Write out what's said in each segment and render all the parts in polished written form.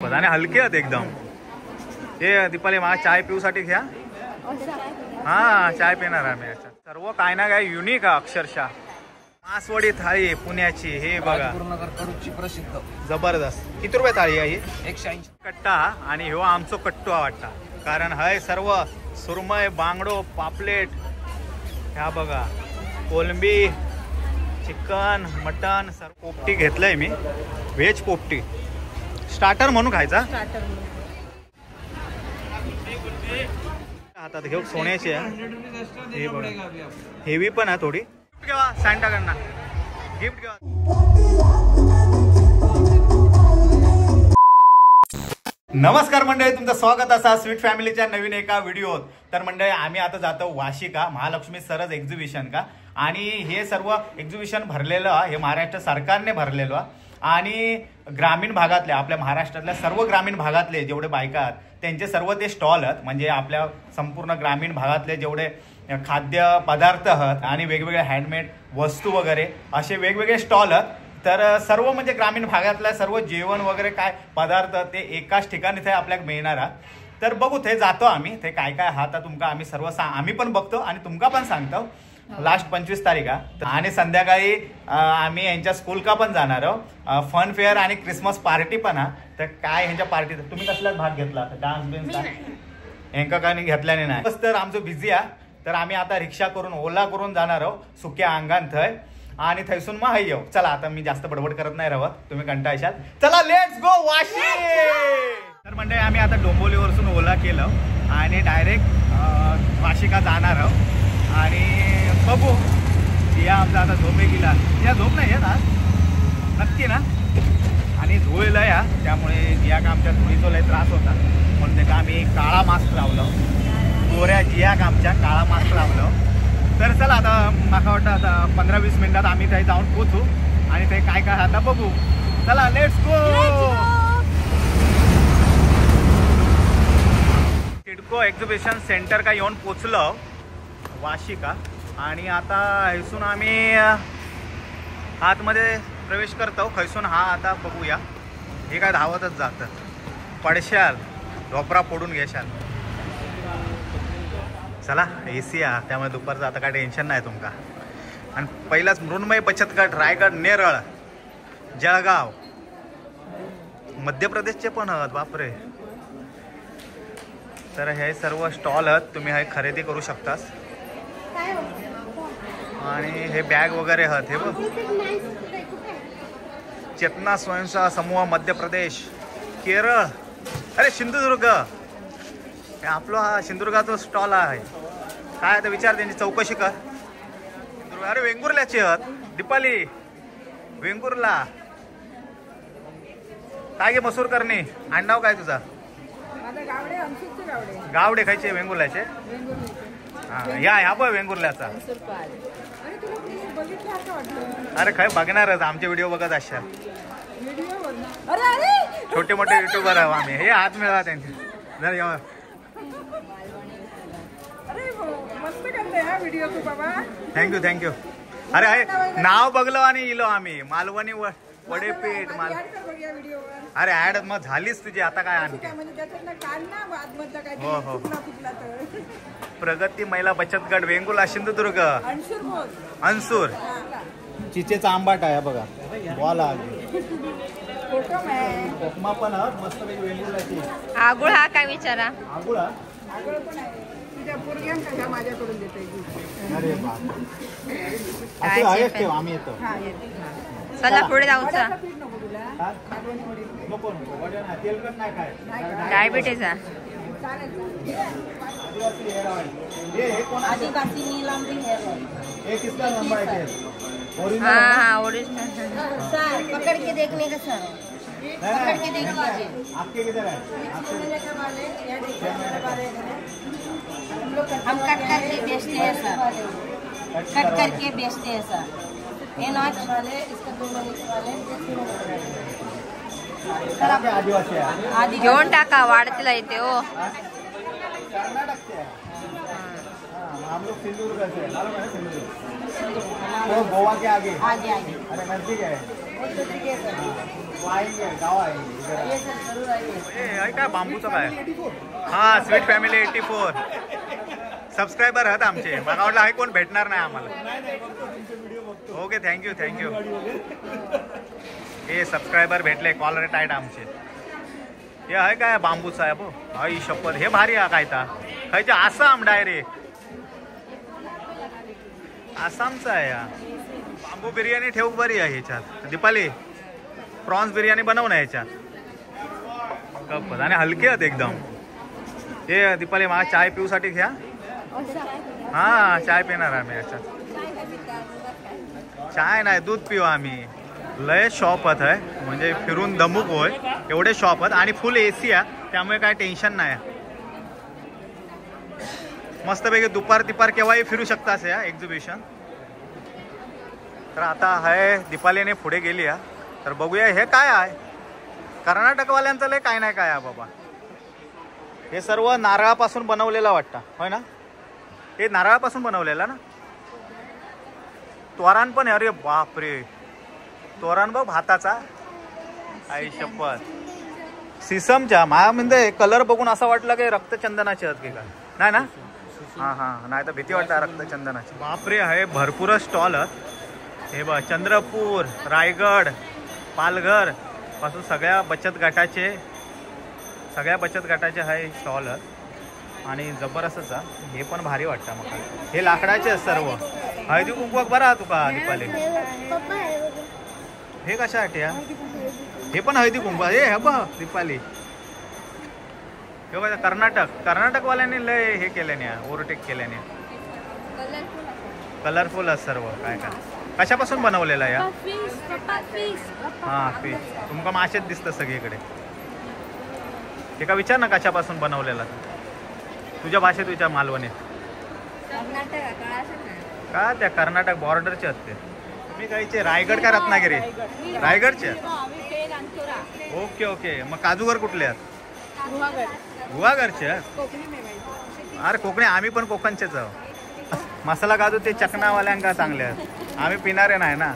सोबत आणि हलके आहेत एकदम. हे दीपाली मला चाय पिऊसाठी घ्या. हा चाय पिणार आम्ही. सर्व काय ना काय युनिक आहे अक्षरशः. मासवडी थाळी पुण्याची हे बघा प्रसिद्ध जबरदस्त. किती रुपये थाळी आहे ही? 180 कट्टा. आणि हो आमचो कट्टू वाटता कारण हय सर्व सुरमय बांगडो पापलेट ह्या बघा कोलंबी चिकन मटन सर्व. पोपटी घेतलंय मी व्हेज पोपटी स्टार्टर म्हणून खायचा. हातात घेऊ सोन्याची आहे हे बघा. हेवी पण आहे थोडी. घेवा सांटा कडनं गिफ्ट घेवा. नमस्कार मंडळी, तुमचं स्वागत असा स्वीट फॅमिलीच्या नवीन एका व्हिडिओत. तर मंडळी आम्ही आता जातो वाशिका महालक्ष्मी सरस एक्झिबिशन का. आणि हे सर्व एक्झिबिशन भरलेलं हे महाराष्ट्र सरकारने भरलेलं आणि ग्रामीण भागातले आपल्या महाराष्ट्रातल्या सर्व ग्रामीण भागातले जेवढे बायका आहेत त्यांचे सर्व ते स्टॉल आहेत. म्हणजे आपल्या संपूर्ण ग्रामीण भागातले जेवढे खाद्य पदार्थ आहेत आणि वेगवेगळे हँडमेड वस्तू वगैरे असे वेगवेगळे स्टॉल आहेत. तर सर्व म्हणजे ग्रामीण भागातल्या सर्व जेवण वगैरे काय पदार्थ ते एकाच ठिकाणी ते आपल्याला मिळणार आहे. तर बघू ते जातो आम्ही. ते काय काय हा तर तुमका आम्ही सर्व आम्ही पण बघतो आणि तुमका पण सांगतो. लास्ट 25 तारीख आणि संध्याकाळी आम्ही यांच्या स्कूल का पण जाणार आहोत. फन फेअर आणि क्रिसमस पार्टी पण आहे. तर काय ह्यांच्या पार्टीत तुम्ही कसल्याच भाग घेतला डान्स बिन्स यांका काही घेतल्याने नाही. बस तर आमचं बिझी आहे. तर आम्ही आता रिक्षा करून ओला करून जाणार आहोत सुक्या अंगान थंय आणि थैसून मग हाय येऊ. चला आता मी जास्त बडबड करत नाही राहत तुम्ही कंटाळशाल. चला लेट्स गो वाशी. तर म्हणजे आम्ही आता डोंबिवलीवरून ओला केलं आणि डायरेक्ट वाशिका जाणार आहोत. आणि बघू या आमचा आता झोपे गेला या झोप नाही येत आज नक्की ना. आणि धुळेला या त्यामुळे जिया का आमच्या धुळीचा लय त्रास होता म्हणून ते का आम्ही काळा मास्क लावलं. गोऱ्या जिया का आमच्या काळा मास्क लावलं. तर चला आता मला वाटतं आता 15-20 मिनिटात आम्ही ते जाऊन पोचू आणि ते काय काय आता बघू. चला लेट्स गो. किडको एक्झिबिशन सेंटर का येऊन पोचलो वाशिका. आणि आता हैसून आम्ही आतमध्ये प्रवेश करतो. खैसून हा आता बघूया. हे काय धावतच जातं पडशाल ढोपरा फोडून घेशाल. चला AC आहे त्यामुळे दुपारचं आता काय टेन्शन नाही तुमका. आणि पहिलाच मृण्मय बचत गट रायगड नेरळ जळगाव मध्य प्रदेशचे पण आहेत बापरे. तर हे सर्व स्टॉल आहेत तुम्ही हे खरेदी करू शकतास. आणि हे बॅग वगैरे आहेत. हे बघ चेतना स्वयंसेवा समूह मध्य प्रदेश केरळ अरे सिंधुदुर्ग हे आपला हा सिंधुदुर्गाचा स्टॉल आहे. काय आता विचार त्यांची चौकशी कर. अरे वेंगुर्ल्याचे आहेत दीपाली वेंगुर्ला काय गे मसूर करणे आडनाव काय तुझा? गावडे खायचे वेंगुर्ल्याचे. हा या ह्या बघ वेंगुर्ल्याचा. अरे काय बघणारच आमचे व्हिडिओ बघत असाल. छोटे मोठे युट्यूबर आहो आम्ही. हे हात मिळवा त्यांचे. Thank you thank you. अरे नाव बघलो आणि इलो आम्ही मालवणी वडेपीठ माल. अरे ऍड मग झालीच तुझी आता काय आणखी. हो हो प्रगती महिला बचत गट वेंगुर्ला सिंधुदुर्ग अनसूर चिचेचा आंबाट आहे बघा. बॉल आली उपमा पण मस्त वेंगुर्ल्याची. आगुळ हा काय विचारा. आगुळ माझ्याकडून देते. अरे आहेच ठेव आम्ही येतो. चला पुढे जाऊचा. तेलकट नाही काय डायबिटीज आहे. हाँ ओरिजिनल. पकड़ के देखने का सर. पकड़ के देखिए. आपके किधर है? हम कट करके बेचते हैं सर. कट करके बेचते हैं सर. ये नॉट वाले इसका 2 महीने वाले सर आप आदिवासी आहे. घेऊन टाका वाढतीला येते हो. हम लोग सिंधुदुर्ग से. वो गोवा के आगे. आगे अरे नजदीक है. हे काय बांबूचं काय? हा, स्वीट फॅमिली 84 सबस्क्रायबर आहेत आमचे. मला वाटलं आहे कोण भेटणार नाही आम्हाला. Okay, thank you. हे सबस्क्रायबर भेटले, कॉलर टाईट आमचे. हे आहे काय बांबूचं आहे बो. आई शपथ, हे भारी आहे काय ता खायचे. आसाम डायरेक्ट आसामचा आहे या. बांबू बिर्याणी ठेवू बरी आहे ह्याच्यात. दीपाली प्रॉन्स बिर्याणी बनव ना ह्याच्यात. आणि हलके आहेत एकदम. हे दीपाली मला चाय पिऊसाठी घ्या. हा, चाय पिणार आम्ही याच्यात. चाय नाही, दूध पिऊ आम्ही. लय शॉप आहे, म्हणजे फिरून दमुक होय एवढे शॉप आहेत. आणि फुल AC आहे, त्यामुळे काय टेन्शन नाही. मस्तपैकी दुपार केव्हाही फिरू शकतास या एक्झिबिशन. तर आता आहे दीपालीने पुढे गेली आहे. तर बघूया हे काय आहे. कर्नाटकवाल्यांचं लय काय नाही काय आहे बाबा. हे सर्व नारळापासून बनवलेलं वाटतं, होय ना? हे नारळापासून बनवलेलं ना. तोरण पण, अरे बापरे, तोरण बघ भाताचा. आई शपथ. सिसमच्या म्हणजे कलर बघून असं वाटलं की रक्तचंदनाचे आहेत की काय. नाही ना? हा, नाही तर भीती वाटतं रक्तचंदनाची. बापरे, आहे भरपूर स्टॉल आहेत. हे बघ, चंद्रपूर, रायगड, पालघर पासून सगळ्या बचत गटाचे आहे स्टॉल आहेत. आणि जबरदस्तच आहे. हे पण भारी वाटतं मला. हे लाकडाचे आहेत सर्व. हळदी कुंकू बरा तुका दीपाली. हे कशासाठी? हे पण हळदी कुंकू. हे बघ दीपाली, हे बघा कर्नाटकवाल्यांनी लय हे केल्याने, ओव्हरटेक केल्याने. कलरफुल आहे सर्व. काय कशापासून बनवलेला या? हा, फिश. तुमका मासेच दिसतं सगळीकडे. हे का विचार ना कशापासून बनवलेला. तुझ्या भाषेत विचार. मालवणी का? त्या कर्नाटक बॉर्डरचे आहेत ते. तुम्ही कायचे? रायगड का रत्नागिरी? रायगडचे. ओके. मग काजूगर कुठले आहेत? गुहागरचे. अरे कोकणी, आम्ही पण कोकणचेच आहोत. मसाला काजू ते चकनावाल्यांका चांगले आहेत. आम्ही पिणारे नाही ना.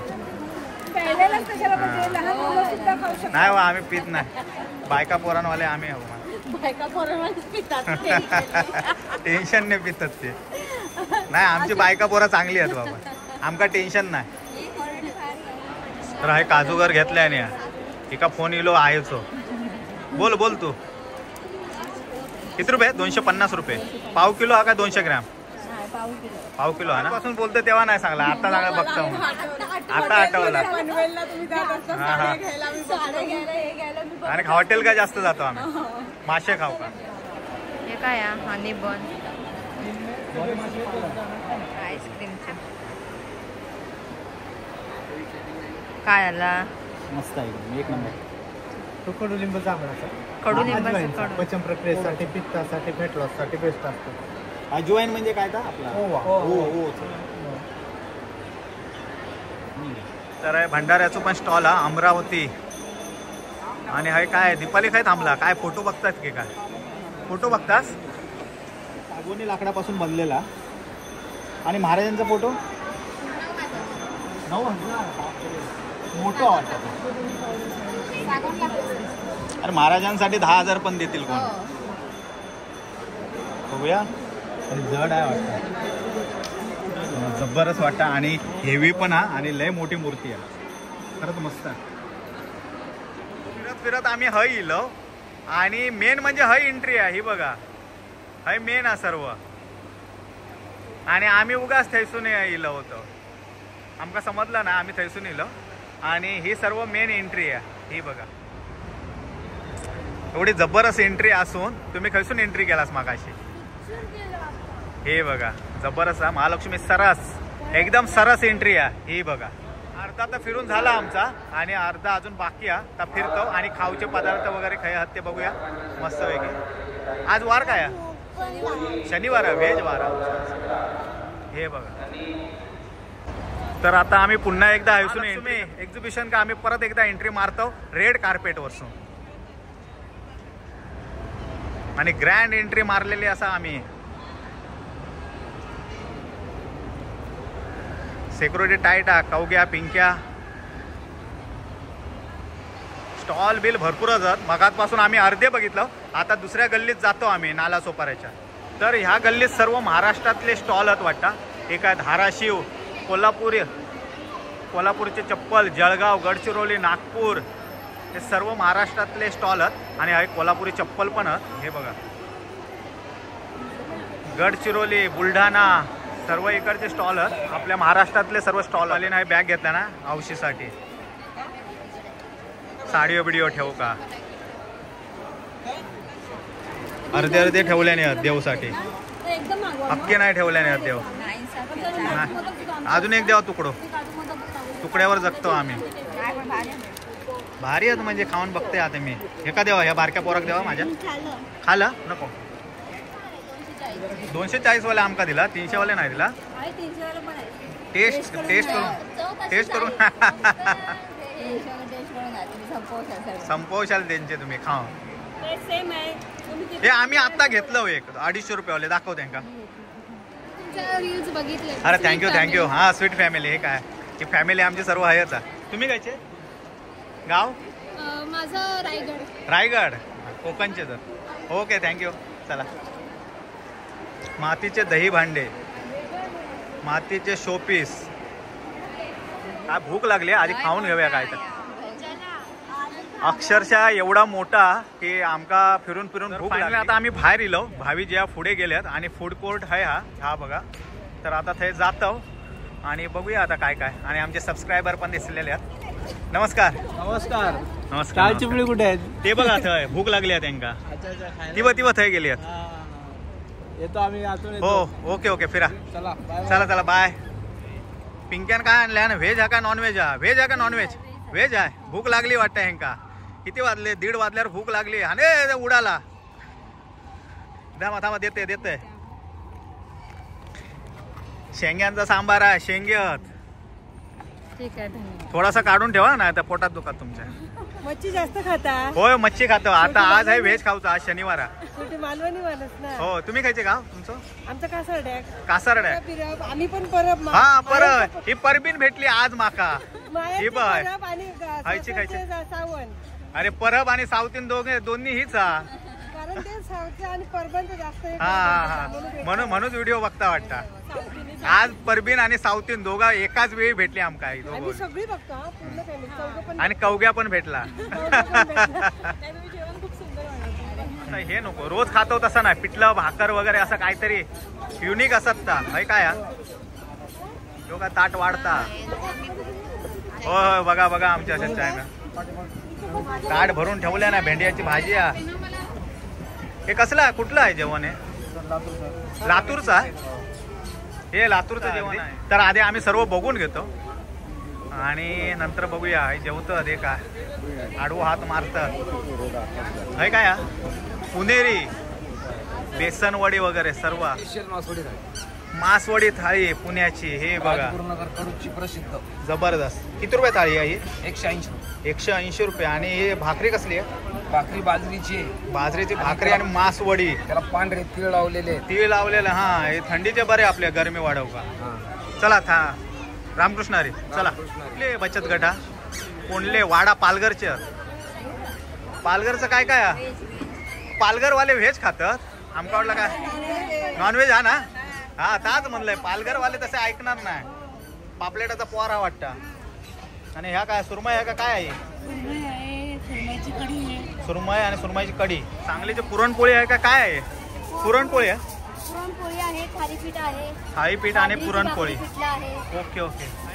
नाही हो, आम्ही पित नाही. बायका पोरांवाले आम्ही आहो. टेन्शन नाही पितात ते. नाही, आमची बायका पोरं चांगली आहेत बाबा. आमका टेन्शन नाही. तर हे काजूगर घेतल्या नाही. एका फोन इलो आहेचो. बोल तू. किती रुपये? 250 रुपये. पाव किलो हा का 200 ग्रॅम? पाव किलो हा ना. पासून बोलतो तेव्हा नाही सांगला, आता सांगा बघतो. आता आठवला. हा. आणि हॉटेल का जास्त जातो आम्ही. मासे खाऊ का? हे काय हनी बन आईस्क्रीमचे. काय आला? मस्त आहे, एक नंबर. तो कडुलिंब जांभळाचा. कडुलिंबाचा. पचन प्रक्रियेसाठी, पित्तासाठी, फेट लॉससाठी बेस्ट असतो. अजवाईन म्हणजे काय? आपला तर भंडाऱ्याचं पण स्टॉल हा, अमरावती. आणि हाय काय दीपाली काय थांबला? काय फोटो बघतात की काय? फोटो बघतास? सागोनी लाकडापासून बनलेला. आणि महाराजांचा फोटो 9,000 मोठं वाटतं. अरे महाराजांसाठी 10,000 पण देतील कोण? बघूया. जड आहे वाटतं, जबरदस्त वाटतं. आणि हेवी पण हा, आणि लय मोठी मूर्ती आहे. खरंच मस्त आहे. फिरत आम्ही हय इलो. आणि मेन म्हणजे हय एंट्री आहे. ही बघा, हय मेन आहे सर्व. आणि आम्ही उगाच थैसून इलो होतो. आमका समजलं ना, आम्ही थैसून इलो. आणि ही सर्व मेन एंट्री आहे. ही बघा, एवढी जबरदस्त एंट्री असून तुम्ही खैसून एंट्री केलास मागाशी. हे बघा, जबरदस्त महालक्ष्मी सरस, एकदम सरस एंट्री आहे. ही बघा, अर्धा तर फिरून झाला आमचा आणि अर्धा अजून बाकी आहे. तर फिरतो आणि खाऊचे पदार्थ वगैरे खाय आहेत ते बघूया मस्त वेगळे. आज वार काय आहे? शनिवार आहे, व्हेज वार आहे. हे बघा. तर आता आम्ही पुन्हा एकदा हैसून एक्झिबिशन का आम्ही परत एकदा एंट्री मारतो रेड कार्पेट वरसून. आणि ग्रँड एंट्री मारलेली असा आम्ही. सिक्युरिटी टाईट आहे, कवग्या पिंक्या स्टॉल बिल भरपूरच आहेत. मगातपासून आम्ही अर्धे बघितलं, आता दुसऱ्या गल्लीत जातो आम्ही नाला सोपाऱ्याच्या. तर ह्या गल्लीत सर्व महाराष्ट्रातले स्टॉल आहेत वाटतं. एक आहे धाराशिव, कोल्हापूरचे चप्पल, जळगाव, गडचिरोली, नागपूर, हे सर्व महाराष्ट्रातले स्टॉल आहेत. आणि हा कोल्हापुरी चप्पल पण आहेत. हे बघा, गडचिरोली, बुलढाणा, सर्व इकडचे स्टॉल आहेत. आपल्या महाराष्ट्रातले सर्व स्टॉल आले. नाही बॅग घेतला ना औषधीसाठी. साडी व्हिडिओ ठेवू का? अर्धे अर्धे ठेवल्याने आहेत देवसाठी, अख्खे नाही ठेवल्याने आहेत देव. अजून एक देवा तुकड्यावर जगतो आम्ही. भारी आहेत म्हणजे खाऊन बघते आता मी. एका देवा ह्या बारक्या पोराक देवा माझ्या. खाला नको. 240 वाले आमका दिला, 300 वाले नाही दिला. टेस्ट करून संपवशाल त्यांचे तुम्ही खाऊ. हे आम्ही आता घेतलं एक 250 रुपये दाखव त्यांना. अरे थँक्यू. हा स्वीट फॅमिली. हे काय ही फॅमिली आमची सर्व आहेच. तुम्ही कायचे गाव? माझं रायगड कोकणचे तर. Okay thank you. चला, मातीचे दही भांडे, मातीचे शोपीस. काय भूक लागली, आधी खाऊन घेऊया काय तर. अक्षरशः एवढा मोठा की आमका फिरून भूक लागली. आता आम्ही बाहेर इलो, भावी ज्या पुढे गेल्यात आणि फूड कोर्ट आहे हा बघा. तर आता ते जातो आणि बघूया आता काय काय. आणि आमचे सबस्क्रायबर पण दिसलेले आहेत. नमस्कार. काय चिपळी कुठे आहेत? ते बघा थंय भूक लागली आहे त्यांना. ती थंय गेली आहेत. येतो आम्ही आतून. हो ओके फिरा. चला बाय. पिंक्यान काय आणलं ना? व्हेज हा का नॉनव्हेज? व्हेज आहे का नॉनव्हेज? व्हेज आहे. भूक लागली वाटतं ह्यांका. किती वाजले? 1:30 वाजल्यावर भूक लागली. अरे उडाला. थांबा देते. शेंग्यांचा सांबार आहे. शेंग्यात ठीक आहे, धन्यवाद. थोडासा काढून ठेवा ना, आता पोटात दुखत तुमच्या. मच्छी जास्त खाता? होय मच्छी खातो. आता आज आहे व्हेज खाऊचा. आज शनिवार आहे. मालवणी माणूस ना. हो. तुम्ही खायचे गाव तुमचं? आमचं कासारड आहे. आम्ही पण परब. हा परब. ही परबीन भेटली आज माका. ही बाय खायची. सावण. अरे परब आणि सावतीन दोन्ही हीच. कारण ते सावती आणि परबांचं जास्त. हा म्हणूनच व्हिडिओ बघता वाटता. आज परबीन आणि सावतीन दोघा एकाच वेळी भेटली आमका. आम्ही सगळी बघतो पूर्ण फॅमिली. आणि कवग्या पण भेटला. खूप सुंदर. हे नको रोज खातो तसं नाही. पिठलं भाकर वगैरे असं काहीतरी युनिक असत का काय? दोघा ताट वाढता. हो बघा आमच्या अशा चायना ताट भरून ठेवल्या ना. भेंड्याची भाजी आहे. हे कसलं आहे? कुठलं आहे जेवण? हे लातूरचं आहे. हे लातूरचं जेवण आहे. तर आधी आम्ही सर्व बघून घेतो आणि नंतर बघूया. हे जेवतं हे काय आडवं हात मारतात. हे काय पुणेरी बेसन वडी वगैरे सर्व. मासवडी थाळी पुण्याची. हे बघा प्रसिद्ध जबरदस्त. किती रुपये थाळी आहे ही? 180 रुपये. आणि हे भाकरी कसली आहे? भाकरी बाजरीची भाकरी आणि मासवडी. त्याला पांढरे तीळ लावलेले. हा हे थंडीचे बरे आपल्या गरमी वाढव का. चला रामकृष्ण हरी. चला कुठले बचत गटा? कोणले? वाडा पालघरचे. पालघरचं काय पालघरवाले व्हेज खातात. आमका वाटलं काय नॉनव्हेज हा ना. हा ताच म्हणलंय. पालघरवाले तसे ऐकणार नाही. पापलेटाचा पोरा वाटतं. आणि ह्या काय सुरमई आहे का काय आहे? सुरमई आणि सुरमईची कढी. सांगलीची पुरणपोळी आहे का काय आहे? पुरणपोळी आहे. थाळीपीठ आणि पुरणपोळी. ओके.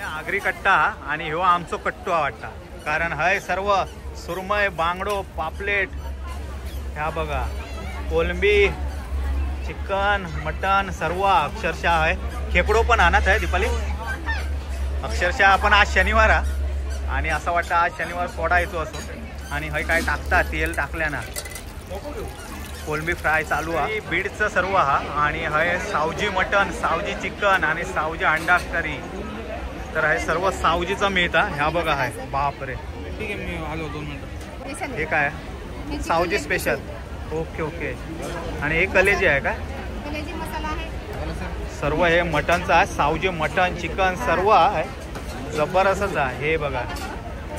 आगरी कट्टा आणि ह्यो आमचो कट्टू वाटता. कारण हय सर्व सुरमई, बांगडो, पापलेट. ह्या बघा कोलंबी, चिकन, मटन सर्व अक्षरशः आहे. खेकडो पण आणत आहे दीपाली. अक्षरशः आपण आज शनिवार आणि असं वाटतं आज शनिवार सोडायचो असो. आणि हय काय टाकतात तेल टाकल्याना. कोलंबी फ्राय चालू आहे. बीडचं सर्व आणि हय सावजी मटन, सावजी चिकन आणि सावजी अंडा करी. तर हे सर्व सावजीचं मिळतं. ह्या बघा आहे. बापरे. ठीक आहे मी आलो 2 मिनिटं. हे काय सावजी स्पेशल. ओके. आणि हे कलेजी आहे का? सर्व हे मटनचं आहे. सावजी मटन चिकन सर्व आहे. जबरदस्तच आहे. हे बघा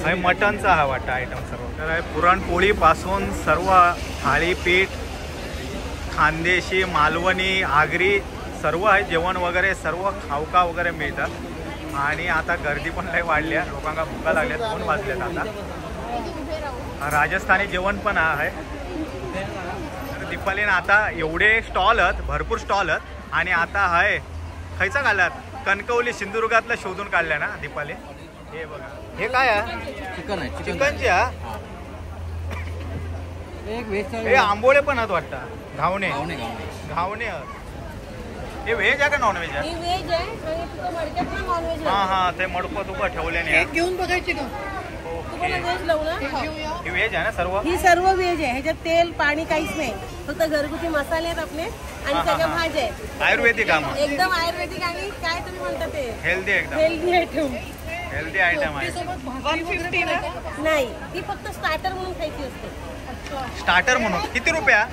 हे मटनचा हा वाटा आयटम सर्व. तर पुरणपोळी पासून सर्व थाळीपीठ, खानदेशी, मालवणी, आगरी सर्व आहे. जेवण वगैरे सर्व खावका वगैरे मिळतात. आणि आता गर्दी पण लय वाढल्या, लोकांना भुका लागल्यात, 2 वाजल्यात आता. राजस्थानी जेवण पण आहे. तर दीपालीनं आता एवढे स्टॉल आहेत, भरपूर स्टॉल आहेत. आणि आता आहे खायचा काढल्यात कणकवली सिंधुदुर्गातलं शोधून काढल्या ना दीपाली. हे बघा, हे काय आहे? चिकन आहे. चिकनची हा. हे आंबोळे पण आहेत वाटतं. घावणे घावणे आहेत. हे व्हेज आहे का नॉन व्हेज आहे? व्हेज आहे आणि तुझं मडक्यात पण नॉन व्हेज हा हा, ते मडकं तुका ठेवल्याने. घेऊन बघायची का तुम्हाला व्हेज लावू ना. ही व्हेज आहे ना सर्व? ही सर्व व्हेज आहे. ह्याच्यात तेल पाणी काहीच नाही, फक्त घरगुती मसाले आहेत आपले आणि सगळ्या भाज्या आहेत. आयुर्वेदिक आहे मग? एकदम आयुर्वेदिक आणि काय तुम्ही म्हणता ते हेल्दी एकदम. Healthy item. हेल्दी आयटम आहे. 150 ना. नाही, ती फक्त स्टार्टर म्हणून खायची असते. स्टार्टर म्हणून किती रुपया?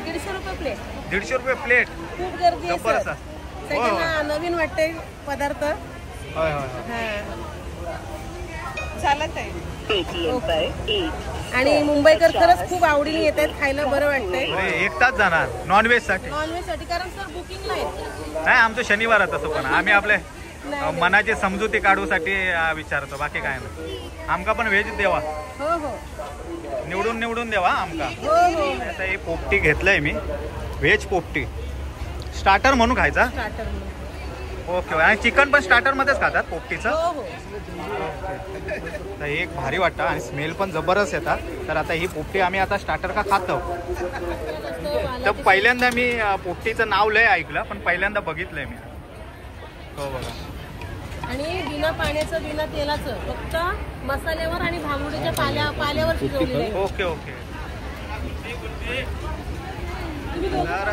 150 रुपये प्लेट. 150 रुपये प्लेट. खूप गर्दी आहे जबरदस्त. सर. सगळ्यांना नवीन वाटते पदार्थ. होय होय. चालत आहे. आणि मुंबईकर खरंच खूप आवडीने येतात, खायला बरं वाटतंय. अरे, 1 तास जाणार नॉनव्हेज साठी? नॉनव्हेज साठी, कारण सर बुकिंग नाही. नाही, आमचं शनिवार आहे तसं. पण आम्ही आपले मनाची समजुती काढूसाठी विचारतो, बाकी काय नाही. आमका पण व्हेज देवा. हो हो निवडून देवा आमका. हो हो. आता हे पोपटी घेतलंय मी, व्हेज पोपटी. स्टार्टर म्हणून खायचा? स्टार्टर म्हणून. ओके. आणि चिकन पण स्टार्टर मध्येच खातात पोपटीचं? हो हो. तर एक भारी वाटतं आणि स्मेल पण जबरदस्त येतात. तर आता ही पोपटी आम्ही आता स्टार्टर का खातो. तर पहिल्यांदा मी पोपटीचं नाव लय ऐकलं, पण पहिल्यांदा बघितलंय मी. हो बघा. आणि बिना पाण्याचं बिना तेलाचं फक्त मसाल्यावर आणि भांबुडीच्या पाल्यावर शिजवलेलं आहे. Okay okay. तर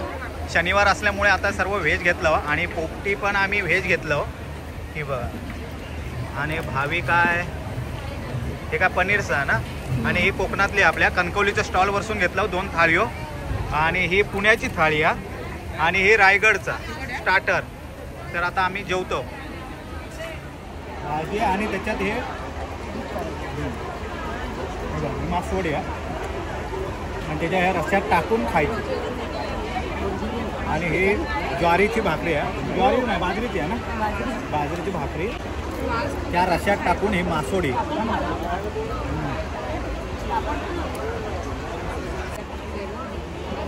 शनिवार असल्यामुळे आता सर्व व्हेज घेतलं आणि पोपटी पण आम्ही व्हेज घेतलं. हे बघा. आणि भावी काय, हे काय पनीरचं आहे ना. आणि ही कोकणातली आपल्या कणकवलीच्या स्टॉलवरसून घेतलं 2 थाळीओ. आणि ही पुण्याची थाळी आहे आणि ही रायगडचा स्टार्टर. तर आता आम्ही जेवतो. भाजी आणि त्याच्यात हे मासवडी आहे आणि त्याच्या ह्या रस्त्यात टाकून खायची. आणि ही ज्वारीची भाकरी आहे. ज्वारी नाही, बाजरीची आहे ना. बाजरीची भाकरी त्या रश्यात टाकून ही मासोडी.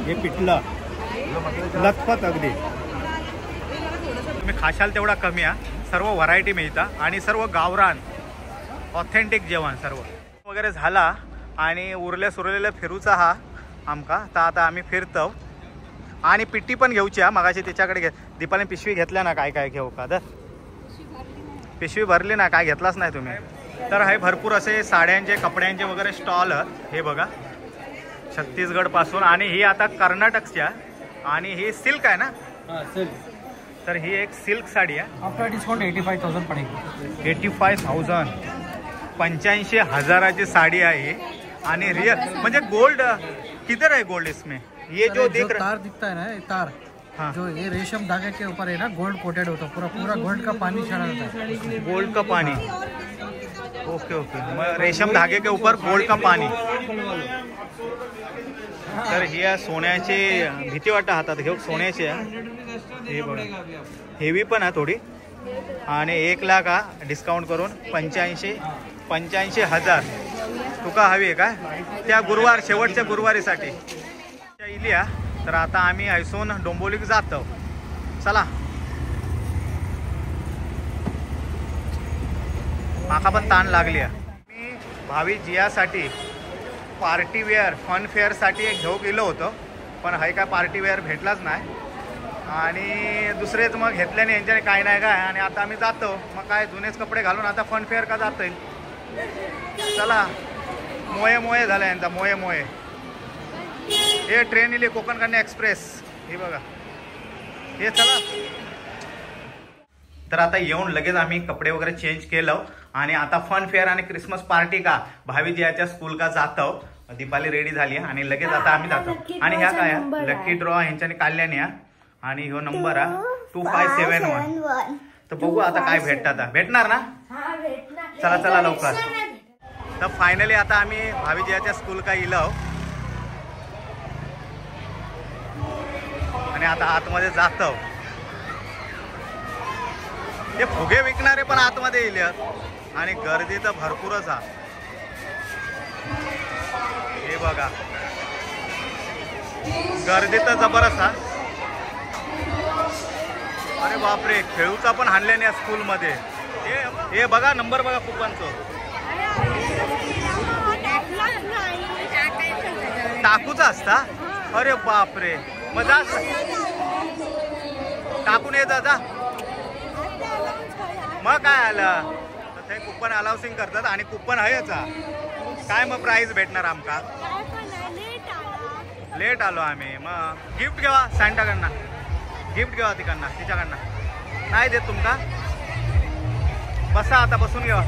हे पिठलं लथपथ अगदी. तुम्ही खाशाल तेवढा कमी आहे. सर्व व्हरायटी मिळतात आणि सर्व गावरान ऑथेंटिक जेवण सर्व वगैरे झाला. आणि उरलेल्या फिरूचा हा आमका. तर आता आम्ही फिरतो. आणि पिट्टी पण घेऊची आहे. मगाशी त्याच्याकडे दीपाने पिशवी घेतल्या ना. काय काय घेऊ का? तर पिशवी भरली ना, काय घेतलाच नाही तुम्ही. तर हे भरपूर असे साड्यांचे कपड्यांचे वगैरे स्टॉल आहेत. हे बघा, छत्तीसगड पासून. आणि ही आता कर्नाटकच्या. आणि ही सिल्क आहे ना. तर ही एक सिल्क साडी आहे. आफ्टर डिस्काउंट 85,000 पडेल. 85,000. 85,000ची साडी आहे. आणि रियल म्हणजे गोल्ड. किधर है गोल्ड इसमें? ये जो देख रहे तार दिखता है ना, ये तार. हाँ. जो ये रेशम धागे के ऊपर है ना, गोल्ड कोटेड होता है. पूरा गोल्ड का पानी छड़ा रहता है. गोल्ड का पानी. Okay okay. रेशम धागे के ऊपर गोल्ड का पानी. तर ही सोन्याची भीती वाटतं हातात घेऊ. सोन्याची आहे. हे बघा, हेवी पण आहे थोडी. आणि 1 लाख हा डिस्काउंट करून 85,000 तुका हवी आहे का? त्या गुरुवार शेवटच्या गुरुवारीसाठी इलिया. तर आता आम्ही ऐसून डोंबोलीक जातो. चला. माका पण ताण लागली आहे. मी भावी जियासाठी पार्टीवेअर फनफेअरसाठी एक घेऊ गेलो होतो, पण हाय काय पार्टीवेअर भेटलाच नाही. आणि दुसरेच मग घेतल्याने यांच्याने काय नाही काय. आणि आता आम्ही जातो. मग काय जुनेच कपडे घालून आता फनफेअर का जातो आहे. चला. मोये झाला यांचा. मोये हे ट्रेन इली कोकण कन्या एक्सप्रेस. हे बघा हे. चला. तर आता येऊन लगेच आम्ही कपडे वगैरे चेंज केलं आणि आता फन फेअर आणि क्रिसमस पार्टी का भावीजीच्या स्कूल का जातो. दीपाली रेडी झाली आणि लगेच आता आम्ही जातो. आणि ह्या काय लकी ड्रॉ ह्यांच्याने काढल्याने. आणि ह्यो नंबर आहे 2571. तर बघू आता काय भेटतात. भेटणार ना. चला लवकर. तर फायनली आता आम्ही भावीजीच्या स्कूल का इलो आणि आता आतमध्ये जातो. ते फुगे विकणारे पण आतमध्ये येईल आणि गर्दी तर भरपूरच आहे. हे बघा गर्दी तर जबरदस्त आहे. अरे बापरे खेळूचा पण हाणल्याने या स्कूलमध्ये. हे बघा नंबर बघा कुपनचं. टाकूचा असता. अरे बापरे मग जा टाकून ये जा. मग काय आलं तर ते कुपन अलाउसिंग करतात आणि कुपन आहे याचा काय मग प्राइस भेटणार आमका. लेट आलो आम्ही. मग गिफ्ट घेवा सॅन्टाकडनं. गिफ्ट घेवा तिच्याकडनं. नाही देत तुमका. बसा आता बसून घेवा.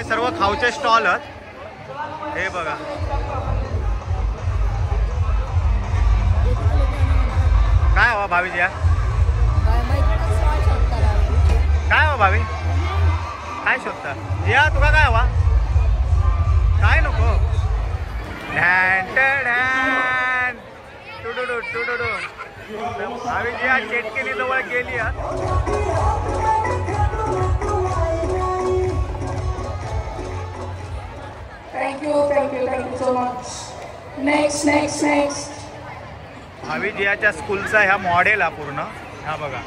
सर्व खाऊचे स्टॉल आहेत. हे बघा काय हवा भावीजी. काय हवा भावी काय शोधता. या तुका काय हवा काय नको. भावीजी या चेटकेली जवळ गेली. Thank you so much. Next. भावीजीच्या स्कूलचा ह्या मॉडेल हा पूर्ण. हा बघा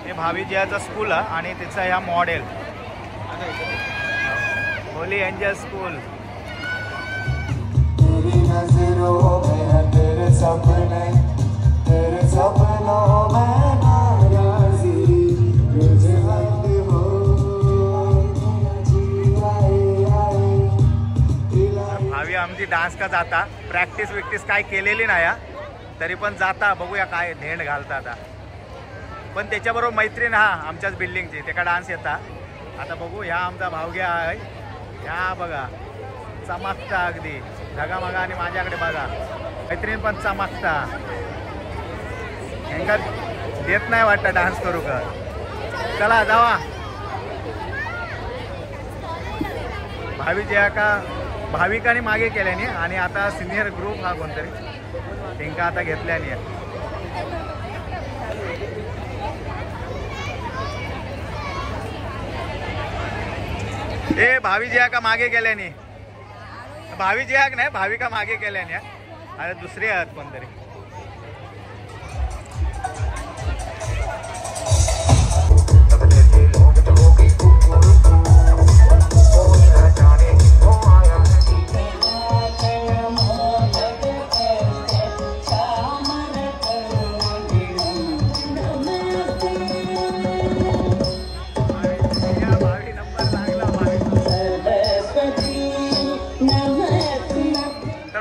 हे भावीजीचा स्कूल आहे आणि त्याचा ह्या मॉडेल होली एंजल स्कूल. भावी आमची डान्स का जाता. प्रॅक्टिस काय केलेली नाही तरी पण जाता. बघूया काय धेंड घालता आता. पण त्याच्याबरोबर मैत्रीण हा आमच्याच बिल्डिंगची त्याका डान्स येता. आता बघू ह्या आमचा भावग्या आहे. ह्या बघा चमकता अगदी ढगामगा आणि माझ्याकडे बघा मैत्रीण पण चमकता. ह्यांका देत नाही वाटतं डान्स करू का. चला जावा. भाविकाने मागे केल्याने आणि आता सिनियर ग्रुप हा कोणतरी त्यांका आता घेतल्याने. ए भावीजी का मागे केल्याने. भावीजी नाही भाविका मागे केल्याने. अरे दुसरे आहेत कोणतरी.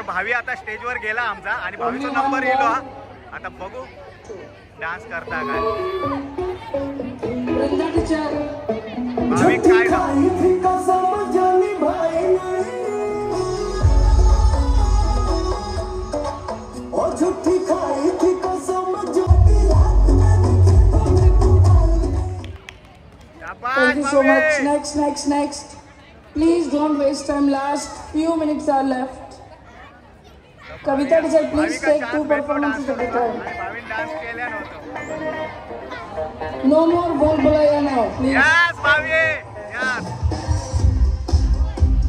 भावी आता स्टेजवर गेला आमचा आणि भावीचा नंबर येलो. आता बघू डान्स करता काय. भावी काय Thank you so much. Next. Please don't waste time. Last few minutes are left. Kavita teacher, please take 2 performances at a time. No more bolaya now, please. Yes, Bhavi. Yes.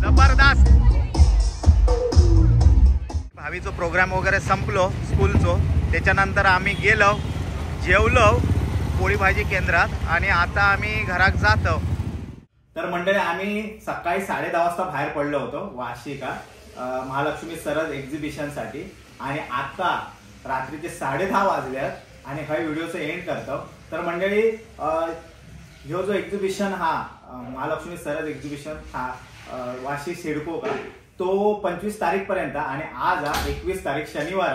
जबरदस्त. भावीचो programme वगैरे संपलो स्कूलचो. त्याच्यानंतर आम्ही गेलो जेवलो पोळी भाजी केंद्रात आणि आता आम्ही घरात जातो. तर मंडळी आम्ही सकाळी 10:30 वाजता बाहेर पडलो होतो वाशी का महालक्ष्मी सरस एक्झिबिशनसाठी आणि आता रात्रीचे 10:30 वाजल्यात आणि हा व्हिडिओचं एंड करतो. तर मंडळी ह्यो जो एक्झिबिशन हा महालक्ष्मी सरस एक्झिबिशन हा वाशी सिडको का तो 25 तारीखपर्यंत आणि आज 21 तारीख शनिवार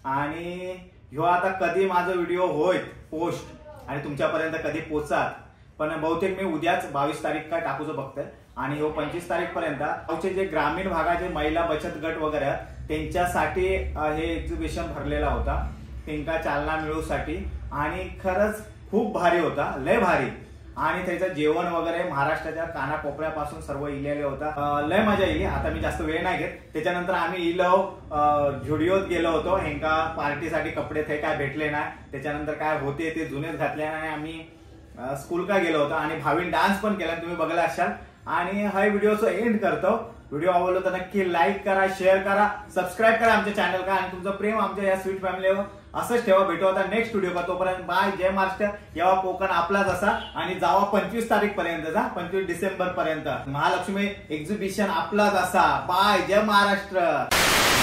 आणि ह्यो आता कधी माझा व्हिडिओ होय पोस्ट आणि तुमच्यापर्यंत कधी पोचात पण बहुतेक मी उद्याच 22 तारीख काय टाकूचं बघतोय आणि हो 25 तारीख पर्यंत गावचे जे ग्रामीण भागाचे महिला बचत गट वगैरे त्यांच्यासाठी हे एक्झिबिशन भरलेला होता, त्यांना चालना मिळूसाठी आणि खरंच खूप भारी होता, लय भारी. आणि त्याचं जेवण वगैरे महाराष्ट्राच्या कानाकोपऱ्यापासून सर्व इलेले होता, लय मजा येईल. आता मी जास्त वेळ नाही घेत. त्याच्यानंतर आम्ही झुडिओत गेलो होतो, ह्यांका पार्टीसाठी कपडे ते काय भेटले नाही, त्याच्यानंतर काय होते ते जुनेच घातले आणि आम्ही स्कूल का गेलो होतो आणि भावीन डान्स पण केला, तुम्ही बघला असाल. आणि हा व्हिडिओचा एंड करतो. व्हिडिओ आवडला तर नक्की लाईक करा, शेअर करा, सबस्क्राईब करा आमच्या चॅनल का आणि तुमचं प्रेम आमच्या या स्वीट फॅमिलीवर असंच ठेवा. भेटू आता नेक्स्ट व्हिडिओ का. तोपर्यंत बाय, जय महाराष्ट्र. यावा कोकण आपलाच असा आणि जावा 25 तारीख पर्यंत जा, 25 डिसेंबर पर्यंत महालक्ष्मी एक्झिबिशन आपलाच असा. बाय, जय महाराष्ट्र.